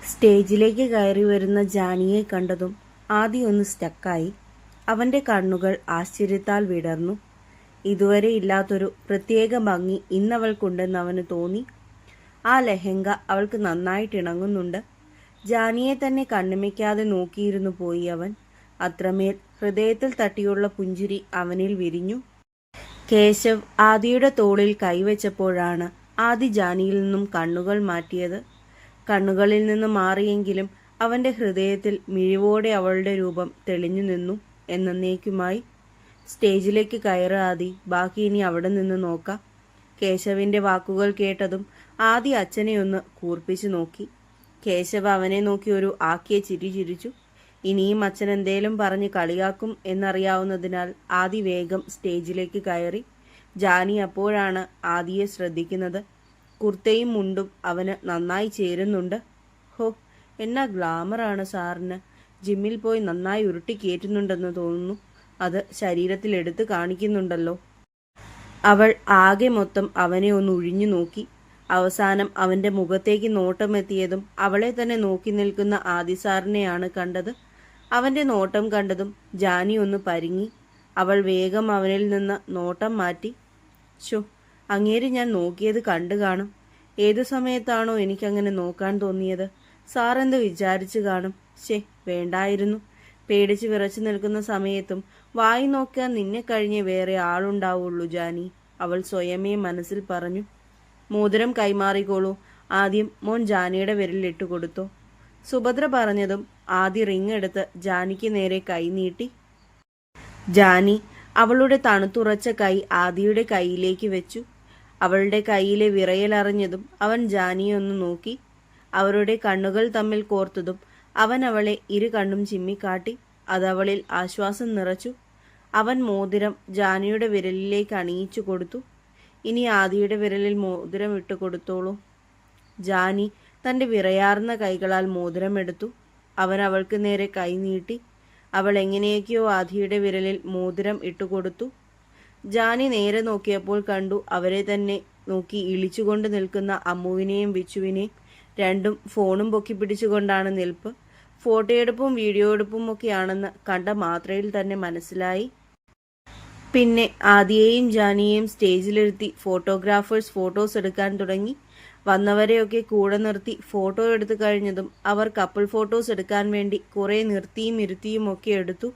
സ്റ്റേജിലേക്ക് കയറി വരുന്ന ജാനിയെ കണ്ടതും ആദ്യം ഒന്ന് സ്റ്റക്കായി. അവന്റെ കണ്ണുകൾ ആശ്ചര്യത്താൽ വിടർന്നു. ഇതുവരെ ഇല്ലാത്തൊരു പ്രത്യേക ഭംഗി ഇന്നവൾക്കുണ്ടെന്ന് അവന് തോന്നി. ആ ലെഹങ്ക അവൾക്ക് നന്നായിട്ടിണങ്ങുന്നുണ്ട്. ജാനിയെ തന്നെ കണ്ണുമയ്ക്കാതെ നോക്കിയിരുന്നു പോയി അവൻ. അത്രമേൽ ഹൃദയത്തിൽ തട്ടിയുള്ള പുഞ്ചിരി അവനിൽ വിരിഞ്ഞു. കേശവ് ആദിയുടെ തോളിൽ കൈവച്ചപ്പോഴാണ് ആദി ജാനിയിൽ നിന്നും കണ്ണുകൾ മാറ്റിയത്. കണ്ണുകളിൽ നിന്ന് മാറിയെങ്കിലും അവന്റെ ഹൃദയത്തിൽ മിഴിവോടെ അവളുടെ രൂപം തെളിഞ്ഞു നിന്നു എന്നേക്കുമായി. സ്റ്റേജിലേക്ക് കയറ് ആദി, ബാക്കി ഇനി അവിടെ നിന്ന് നോക്കാം. കേശവിന്റെ വാക്കുകൾ കേട്ടതും ആദി അച്ഛനെ ഒന്ന് കൂർപ്പിച്ചു നോക്കി. കേശവ് അവനെ നോക്കി ഒരു ആക്കിയ ചിരി ചിരിച്ചു. ഇനിയും അച്ഛൻ എന്തേലും പറഞ്ഞ് കളിയാക്കും എന്നറിയാവുന്നതിനാൽ ആദി വേഗം സ്റ്റേജിലേക്ക് കയറി. ജാനി അപ്പോഴാണ് ആദിയെ ശ്രദ്ധിക്കുന്നത്. കുർത്തയും മുണ്ടും അവന് നന്നായി ചേരുന്നുണ്ട്. ഹോ, എന്നാ ഗ്ലാമറാണ് സാറിന്. ജിമ്മിൽ പോയി നന്നായി ഉരുട്ടി കയറ്റുന്നുണ്ടെന്ന് തോന്നുന്നു. അത് ശരീരത്തിൽ എടുത്ത് കാണിക്കുന്നുണ്ടല്ലോ. അവൾ ആകെ മൊത്തം അവനെ ഒന്ന് ഒഴിഞ്ഞു നോക്കി. അവസാനം അവന്റെ മുഖത്തേക്ക് നോട്ടമെത്തിയതും അവളെ തന്നെ നോക്കി നിൽക്കുന്ന ആദി സാറിനെയാണ് കണ്ടത്. അവന്റെ നോട്ടം കണ്ടതും ജാനി ഒന്ന് പരിങ്ങി. അവൾ വേഗം അവനിൽ നിന്ന് നോട്ടം മാറ്റി. ശോ, അങ്ങേര് ഞാൻ നോക്കിയത് കണ്ടു കാണും. ഏതു സമയത്താണോ എനിക്കങ്ങനെ നോക്കാൻ തോന്നിയത്? സാറെന്ത് വിചാരിച്ചു കാണും? വേണ്ടായിരുന്നു. പേടിച്ച് വിറച്ചു നിൽക്കുന്ന സമയത്തും വായി നോക്കാൻ നിന്നെ കഴിഞ്ഞേ വേറെ ആളുണ്ടാവുള്ളൂ ജാനി, അവൾ സ്വയമേ മനസ്സിൽ പറഞ്ഞു. മോതിരം കൈമാറിക്കോളൂ. ആദ്യം മോൻ ജാനിയുടെ വിരലിലിട്ടു കൊടുത്തോ. സുഭദ്ര പറഞ്ഞതും ആദ്യ റിങ് എടുത്ത് ജാനിക്ക് നേരെ കൈ നീട്ടി. ജാനി അവളുടെ തണുത്തുറച്ച കൈ ആദിയുടെ കൈയിലേക്ക് വെച്ചു. അവളുടെ കൈയിലെ വിറയലറിഞ്ഞതും അവൻ ജാനിയെ ഒന്ന് നോക്കി. അവരുടെ കണ്ണുകൾ തമ്മിൽ കോർത്തതും അവൻ അവളെ ഇരു കണ്ണും ചിമ്മിക്കാട്ടി. അതവളിൽ ആശ്വാസം നിറച്ചു. അവൻ മോതിരം ജാനിയുടെ വിരലിലേക്ക് അണിയിച്ചു കൊടുത്തു. ഇനി ആദിയുടെ വിരലിൽ മോതിരം ഇട്ടു കൊടുത്തോളൂ. ജാനി തന്റെ വിറയാർന്ന കൈകളാൽ മോതിരം എടുത്തു. അവൻ അവൾക്ക് നേരെ കൈ നീട്ടി. അവൾ എങ്ങനെയൊക്കെയോ ആദിയുടെ വിരലിൽ മോതിരം ഇട്ടുകൊടുത്തു. ജാനി നേരെ നോക്കിയപ്പോൾ കണ്ടു അവരെ തന്നെ നോക്കി ഇളിച്ചുകൊണ്ട് നിൽക്കുന്ന അമ്മുവിനെയും വിച്ചുവിനെയും. രണ്ടും ഫോണും പൊക്കി പിടിച്ചുകൊണ്ടാണ് നിൽപ്പ്. ഫോട്ടോയെടുപ്പും വീഡിയോ എടുപ്പും ഒക്കെയാണെന്ന് കണ്ട മാത്രയിൽ തന്നെ മനസ്സിലായി. പിന്നെ ആദിയെയും ജാനിയെയും സ്റ്റേജിലിരുത്തി ഫോട്ടോഗ്രാഫേഴ്സ് ഫോട്ടോസ് എടുക്കാൻ തുടങ്ങി. വന്നവരെയൊക്കെ കൂടെ നിർത്തി ഫോട്ടോ എടുത്തു കഴിഞ്ഞതും അവർ കപ്പിൾ ഫോട്ടോസ് എടുക്കാൻ വേണ്ടി കുറെ നിർത്തിയും ഇരുത്തിയും ഒക്കെ എടുത്തു.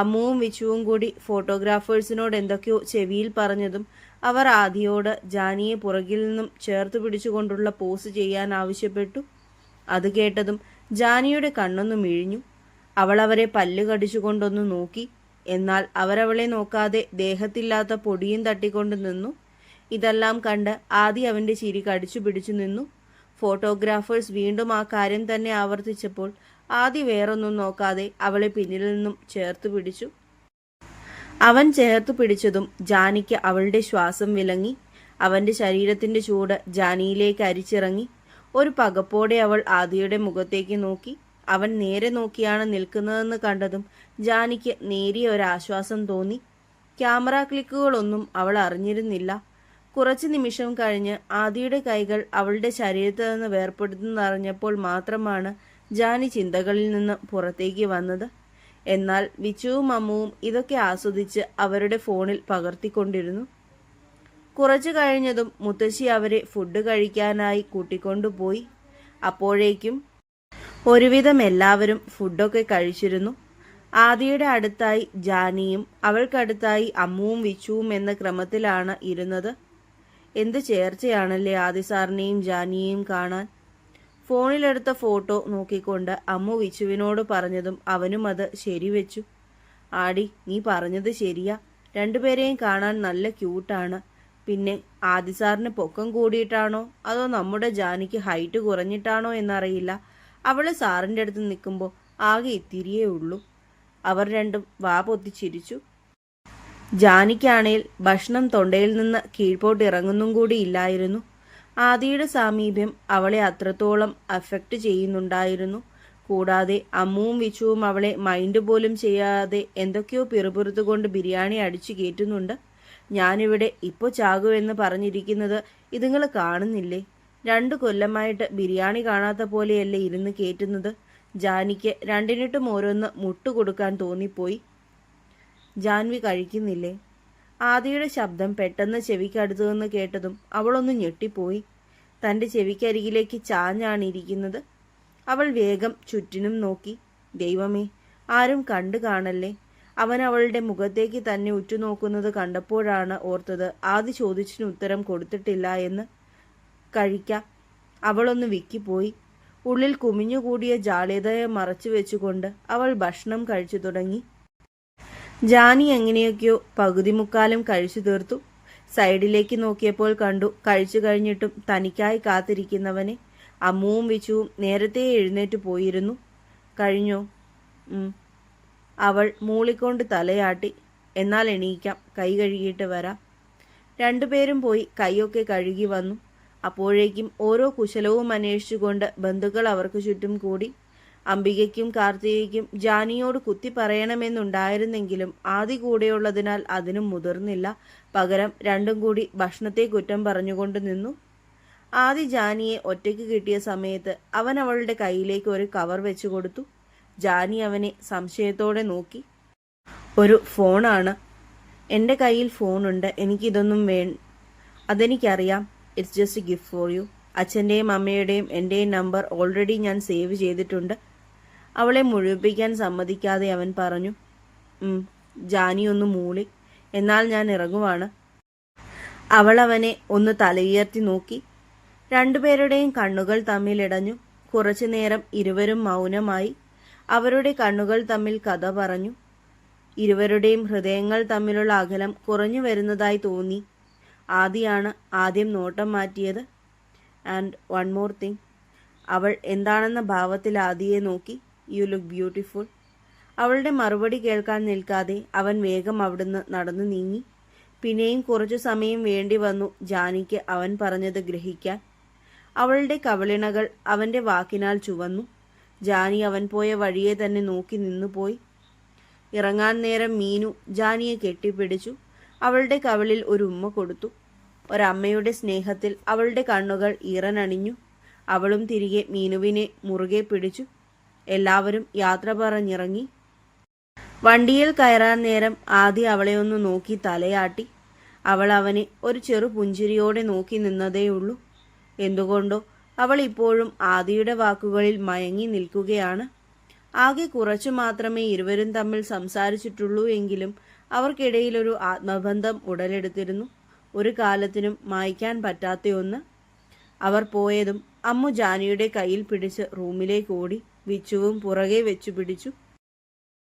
അമ്മുവും വിച്ചുവും കൂടി ഫോട്ടോഗ്രാഫേഴ്സിനോട് എന്തൊക്കെയോ ചെവിയിൽ പറഞ്ഞതും അവർ ആദിയോട് ജാനിയെ പുറകിൽ നിന്നും ചേർത്ത് പിടിച്ചുകൊണ്ടുള്ള പോസ് ചെയ്യാൻ ആവശ്യപ്പെട്ടു. അത് കേട്ടതും ജാനിയുടെ കണ്ണൊന്നു മിഴിഞ്ഞു. അവൾ അവരെ പല്ല് കടിച്ചുകൊണ്ടൊന്നു നോക്കി. എന്നാൽ അവരവളെ നോക്കാതെ ദേഹത്തില്ലാത്ത പൊടിയും തട്ടിക്കൊണ്ട് നിന്നു. ഇതെല്ലാം കണ്ട് ആദി അവന്റെ ചിരി കടിച്ചു പിടിച്ചു നിന്നു. ഫോട്ടോഗ്രാഫേഴ്സ് വീണ്ടും ആ കാര്യം തന്നെ ആവർത്തിച്ചപ്പോൾ ആദി വേറൊന്നും നോക്കാതെ അവളെ പിന്നിൽ നിന്നും ചേർത്ത് പിടിച്ചു. അവൻ ചേർത്ത് പിടിച്ചതും ജാനിക്ക് അവളുടെ ശ്വാസം വിലങ്ങി. അവന്റെ ശരീരത്തിന്റെ ചൂട് ജാനിയിലേക്ക് അരിച്ചിറങ്ങി. ഒരു പകപ്പോടെ അവൾ ആദിയുടെ മുഖത്തേക്ക് നോക്കി. അവൻ നേരെ നോക്കിയാണ് നിൽക്കുന്നതെന്ന് കണ്ടതും ജാനിക്ക് നേരിയ ഒരാശ്വാസം തോന്നി. ക്യാമറ ക്ലിക്കുകളൊന്നും അവൾ അറിഞ്ഞിരുന്നില്ല. കുറച്ചു നിമിഷം കഴിഞ്ഞ് ആദിയുടെ കൈകൾ അവളുടെ ശരീരത്തിൽ നിന്ന് വേർപെടുത്തുന്നറിഞ്ഞപ്പോൾ മാത്രമാണ് ജാനി ചിന്തകളിൽ നിന്ന് പുറത്തേക്ക് വന്നത്. എന്നാൽ വിച്ചുവും അമ്മുവും ഇതൊക്കെ ആസ്വദിച്ച് അവരുടെ ഫോണിൽ പകർത്തിക്കൊണ്ടിരുന്നു. കുറച്ചു കഴിഞ്ഞതും മുത്തശ്ശി അവരെ ഫുഡ് കഴിക്കാനായി കൂട്ടിക്കൊണ്ടുപോയി. അപ്പോഴേക്കും ഒരുവിധം എല്ലാവരും ഫുഡൊക്കെ കഴിച്ചിരുന്നു. ആദിയുടെ അടുത്തായി ജാനിയും അവൾക്കടുത്തായി അമ്മുവും വിച്ചുവും എന്ന ക്രമത്തിലാണ് ഇരുന്നത്. എന്ത് ചേർച്ചയാണല്ലേ ആദി സാറിനെയും ജാനിയെയും കാണാൻ. ഫോണിലെടുത്ത ഫോട്ടോ നോക്കിക്കൊണ്ട് അമ്മു വിച്ചുവിനോട് പറഞ്ഞതും അവനും അത് ശരിവെച്ചു. ആടി, നീ പറഞ്ഞത് ശരിയാ. രണ്ടുപേരെയും കാണാൻ നല്ല ക്യൂട്ടാണ്. പിന്നെ ആദി സാറിന് പൊക്കം കൂടിയിട്ടാണോ അതോ നമ്മുടെ ജാനിക്ക് ഹൈറ്റ് കുറഞ്ഞിട്ടാണോ എന്നറിയില്ല. അവള് സാറിൻ്റെ അടുത്ത് നിൽക്കുമ്പോൾ ആകെ ഇത്തിരിയേ ഉള്ളൂ. അവർ രണ്ടും വാ പൊത്തി ചിരിച്ചു. ജാനിക്കാണേൽ ഭക്ഷണം തൊണ്ടയിൽ നിന്ന് കീഴ്പോട്ട് ഇറങ്ങുന്നും കൂടി ഇല്ലായിരുന്നു. ആദിയുടെ സാമീപ്യം അവളെ അത്രത്തോളം അഫക്റ്റ് ചെയ്യുന്നുണ്ടായിരുന്നു. കൂടാതെ അമ്മുവും വിച്ചുവും അവളെ മൈൻഡ് പോലും ചെയ്യാതെ എന്തൊക്കെയോ പിറുപിറുത്തുകൊണ്ട് ബിരിയാണി അടിച്ചു കയറ്റുന്നുണ്ട്. ഞാനിവിടെ ഇപ്പോൾ ചാകുമെന്ന് പറഞ്ഞിരിക്കുന്നത് ഇതുങ്ങൾ കാണുന്നില്ലേ? 2 കൊല്ലമായിട്ട് ബിരിയാണി കാണാത്ത പോലെയല്ലേ ഇരുന്ന് കേറ്റുന്നത്. ജാനിക്ക് രണ്ടിനിട്ടും ഓരോന്ന് മുട്ടുകൊടുക്കാൻ തോന്നിപ്പോയി. ജാൻവി കഴിക്കുന്നില്ലേ? ആദിയുടെ ശബ്ദം പെട്ടെന്ന് ചെവിക്കടുത്തു നിന്ന് കേട്ടതും അവളൊന്ന് ഞെട്ടിപ്പോയി. തൻ്റെ ചെവിക്കരികിലേക്ക് ചാഞ്ഞാണ് ഇരിക്കുന്നത്. അവൾ വേഗം ചുറ്റിനും നോക്കി. ദൈവമേ, ആരും കണ്ടു കാണല്ലേ. അവൻ അവളുടെ മുഖത്തേക്ക് തന്നെ ഉറ്റുനോക്കുന്നത് കണ്ടപ്പോഴാണ് ഓർത്തത് ആദി ചോദിച്ചിന് ഉത്തരം കൊടുത്തിട്ടില്ല എന്ന്. കഴിക്കാം. അവളൊന്ന് വിക്കിപ്പോയി. ഉള്ളിൽ കുമിഞ്ഞുകൂടിയ ജാള്യതയെ മറച്ചു വെച്ചുകൊണ്ട് അവൾ ഭക്ഷണം കഴിച്ചു തുടങ്ങി. ജാനി എങ്ങനെയൊക്കെയോ പകുതി മുക്കാലും കഴിച്ചു തീർത്തു. സൈഡിലേക്ക് നോക്കിയപ്പോൾ കണ്ടു കഴിച്ചു കഴിഞ്ഞിട്ടും തനിക്കായി കാത്തിരിക്കുന്നവനെ. അമ്മുവും വിച്ചുവും നേരത്തെ എഴുന്നേറ്റ് പോയിരുന്നു. കഴിഞ്ഞോ? അവൾ മൂളിക്കൊണ്ട് തലയാട്ടി. എന്നാൽ എണീക്കാം, കൈ കഴുകിയിട്ട് വരാം. 2 പേരും പോയി കൈയൊക്കെ കഴുകി വന്നു. അപ്പോഴേക്കും ഓരോ കുശലവും അന്വേഷിച്ചുകൊണ്ട് ബന്ധുക്കൾ അവർക്ക് ചുറ്റും കൂടി. അംബികയ്ക്കും കാർത്തികയ്ക്കും ജാനിയോട് കുത്തി പറയണമെന്നുണ്ടായിരുന്നെങ്കിലും ആദി കൂടെയുള്ളതിനാൽ അതിനും മുതിർന്നില്ല. പകരം രണ്ടും കൂടി ഭക്ഷണത്തെ കുറ്റം പറഞ്ഞുകൊണ്ട് നിന്നു. ആദി ജാനിയെ ഒറ്റയ്ക്ക് കിട്ടിയ സമയത്ത് അവൻ അവളുടെ കയ്യിലേക്ക് ഒരു കവർ വെച്ചു കൊടുത്തു. ജാനി അവനെ സംശയത്തോടെ നോക്കി. ഒരു ഫോണാണ്. എൻ്റെ കയ്യിൽ ഫോണുണ്ട്. എനിക്കിതൊന്നും അതെനിക്കറിയാം. It's just A gift for you. അച്ഛൻ്റെയും അമ്മയുടെയും എൻ്റെയും നമ്പർ ഓൾറെഡി ഞാൻ സേവ് ചെയ്തിട്ടുണ്ട്. അവളെ മുഴുവിപ്പിക്കാൻ സമ്മതിക്കാതെ അവൻ പറഞ്ഞു. ജാനി ഒന്ന് മൂളി. എന്നാൽ ഞാൻ ഇറങ്ങുവാണ്. അവൾ അവനെ ഒന്ന് തലയുയർത്തി നോക്കി. 2 പേരുടെയും കണ്ണുകൾ തമ്മിലിടഞ്ഞു. കുറച്ചു നേരം ഇരുവരും മൗനമായി. അവരുടെ കണ്ണുകൾ തമ്മിൽ കഥ പറഞ്ഞു. ഇരുവരുടെയും ഹൃദയങ്ങൾ തമ്മിലുള്ള അകലം കുറഞ്ഞു വരുന്നതായി തോന്നി. ആദിയാണ് ആദ്യം നോട്ടം മാറ്റിയത്. And one more thing. അവൾ എന്താണെന്ന ഭാവത്തിൽ ആദിയെ നോക്കി. You look beautiful. അവളുടെ മറുപടി കേൾക്കാൻ നിൽക്കാതെ അവൻ വേഗം അവിടുന്ന് നടന്നു നീങ്ങി. പിന്നെയും കുറച്ചു സമയം വേണ്ടി വന്നു ജാനിക്ക് അവൻ പറഞ്ഞത് ഗ്രഹിക്കാൻ. അവളുടെ കവിളിണകൾ അവൻ്റെ വാക്കിനാൽ ചുവന്നു. ജാനി അവൻ പോയ വഴിയെ തന്നെ നോക്കി നിന്നുപോയി. ഇറങ്ങാൻ നേരം മീനു ജാനിയെ കെട്ടിപ്പിടിച്ചു. അവളുടെ കവിളിൽ ഒരു ഉമ്മ കൊടുത്തു. ഒരമ്മയുടെ സ്നേഹത്തിൽ അവളുടെ കണ്ണുകൾ ഈറനണിഞ്ഞു. അവളും തിരികെ മീനുവിനെ മുറുകെ പിടിച്ചു. എല്ലാവരും യാത്ര പറഞ്ഞിറങ്ങി. വണ്ടിയിൽ കയറാൻ നേരം ആദ്യം അവളെ ഒന്ന് നോക്കി തലയാട്ടി. അവൾ അവനെ ഒരു ചെറു പുഞ്ചിരിയോടെ നോക്കി നിന്നതേയുള്ളൂ. എന്തുകൊണ്ടോ അവൾ ഇപ്പോഴും ആദിയുടെ വാക്കുകളിൽ മയങ്ങി നിൽക്കുകയാണ്. ആകെ കുറച്ചു മാത്രമേ ഇരുവരും തമ്മിൽ സംസാരിച്ചിട്ടുള്ളൂ എങ്കിലും അവർക്കിടയിലൊരു ആത്മബന്ധം ഉടലെടുത്തിരുന്നു. ഒരു കാലത്തിനും മായ്ക്കാൻ പറ്റാത്ത ഒന്ന്. അവർ പോയതും അമ്മു ജാനിയുടെ കയ്യിൽ പിടിച്ച് റൂമിലേക്ക് ഓടി. വിച്ചുവും പുറകെ വെച്ചു പിടിച്ചു.